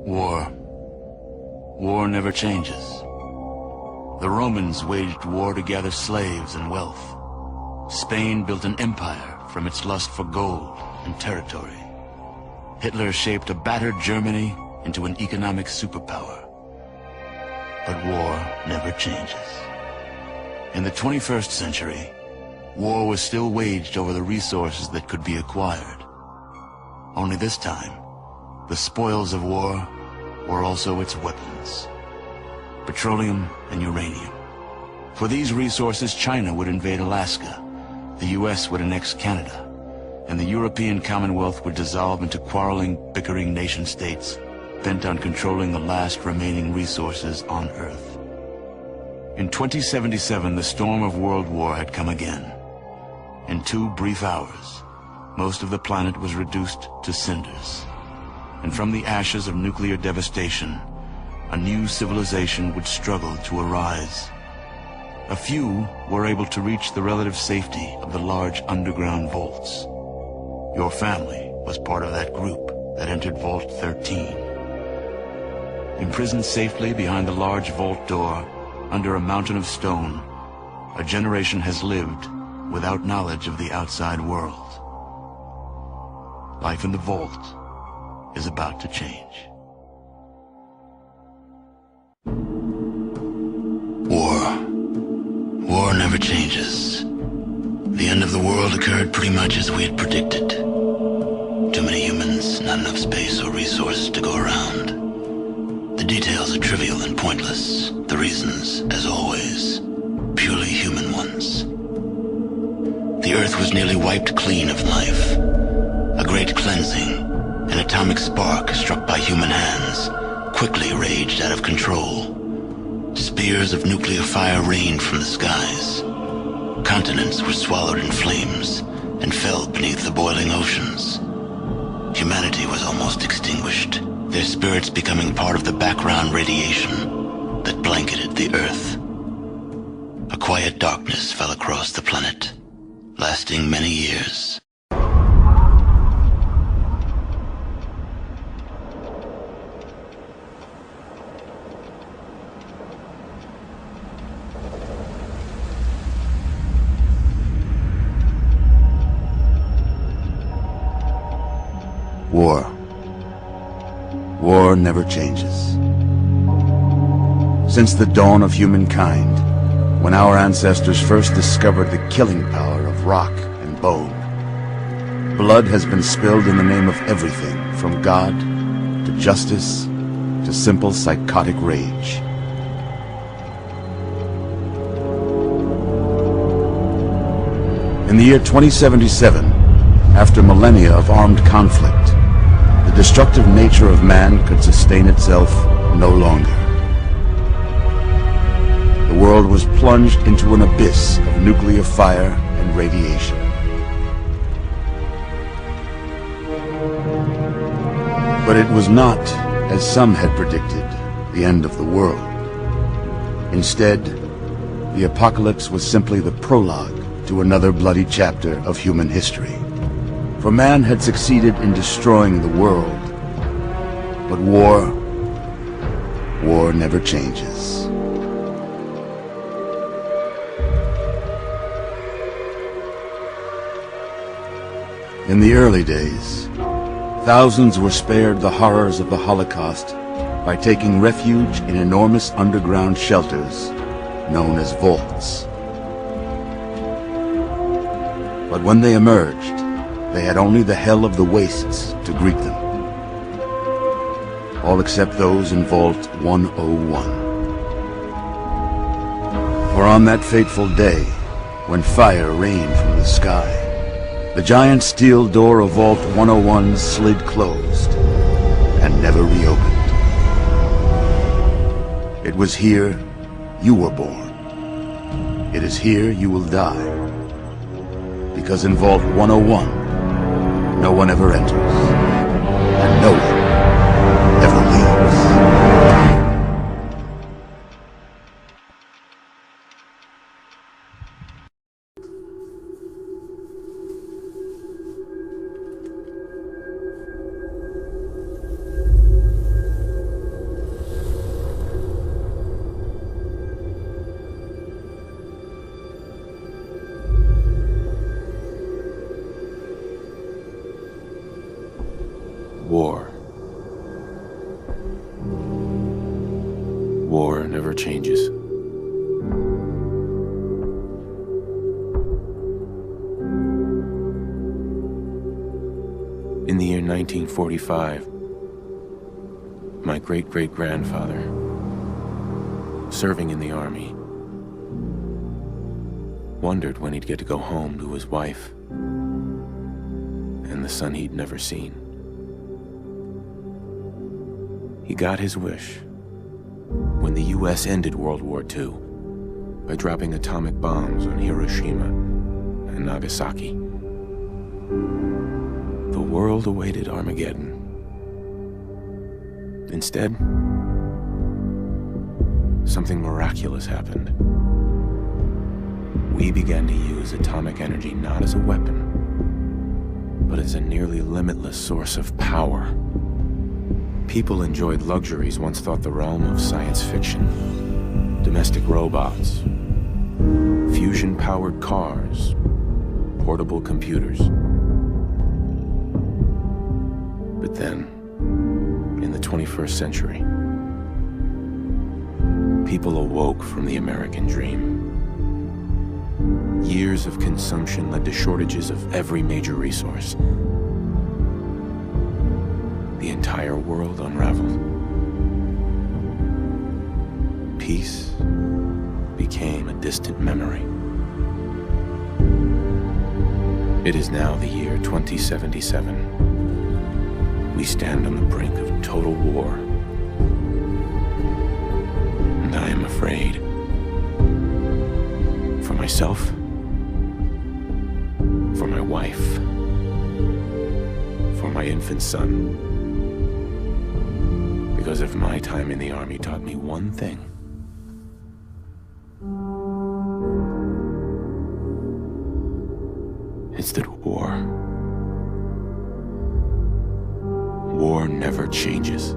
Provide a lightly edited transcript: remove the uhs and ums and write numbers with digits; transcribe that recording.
War. War never changes. The Romans waged war to gather slaves and wealth. Spain built an empire from its lust for gold and territory. Hitler shaped a battered Germany into an economic superpower. But war never changes. In the 21st century, war was still waged over the resources that could be acquired. Only this time, the spoils of war were also its weapons. Petroleum and uranium. For these resources, China would invade Alaska, the US would annex Canada, and the European Commonwealth would dissolve into quarreling, bickering nation-states bent on controlling the last remaining resources on Earth. In 2077, the storm of World War had come again. In 2 brief hours, most of the planet was reduced to cinders. And from the ashes of nuclear devastation, a new civilization would struggle to arise. A few were able to reach the relative safety of the large underground vaults. Your family was part of that group that entered Vault 13. Imprisoned safely behind the large vault door, under a mountain of stone, a generation has lived without knowledge of the outside world. Life in the vault is about to change. War never changes. The end of the world occurred pretty much as we had predicted. Too many humans, not enough space or resources to go around. The details are trivial and pointless. The reasons, as always, purely human ones. The Earth was nearly wiped clean of life. A great cleansing, an atomic spark struck by human hands, quickly raged out of control. Spears of nuclear fire rained from the skies. Continents were swallowed in flames and fell beneath the boiling oceans. Humanity was almost extinguished, their spirits becoming part of the background radiation that blanketed the Earth. A quiet darkness fell across the planet, lasting many years. War never changes. Since the dawn of humankind, when our ancestors first discovered the killing power of rock and bone, blood has been spilled in the name of everything from God to justice to simple psychotic rage. In the year 2077, after millennia of armed conflict, the destructive nature of man could sustain itself no longer. The world was plunged into an abyss of nuclear fire and radiation. But it was not, as some had predicted, the end of the world. Instead, the apocalypse was simply the prologue to another bloody chapter of human history. For man had succeeded in destroying the world, but war never changes. In the early days, thousands were spared the horrors of the Holocaust by taking refuge in enormous underground shelters known as vaults. But when they emerged, they had only the hell of the wastes to greet them. All except those in Vault 101. For on that fateful day, when fire rained from the sky, the giant steel door of Vault 101 slid closed and never reopened. It was here you were born. It is here you will die. Because in Vault 101, no one ever enters, and no one ever leaves. War. War never changes. In the year 1945, my great-great-grandfather, serving in the army, wondered when he'd get to go home to his wife and the son he'd never seen. He got his wish when the US ended World War II by dropping atomic bombs on Hiroshima and Nagasaki. The world awaited Armageddon. Instead, something miraculous happened. We began to use atomic energy not as a weapon, but as a nearly limitless source of power. People enjoyed luxuries once thought the realm of science fiction. Domestic robots, fusion-powered cars, portable computers. But then, in the 21st century, people awoke from the American dream. Years of consumption led to shortages of every major resource. The entire world unraveled. Peace became a distant memory. It is now the year 2077. We stand on the brink of total war. And I am afraid. For myself, for my wife, for my infant son. Because if my time in the army taught me one thing, it's that war never changes.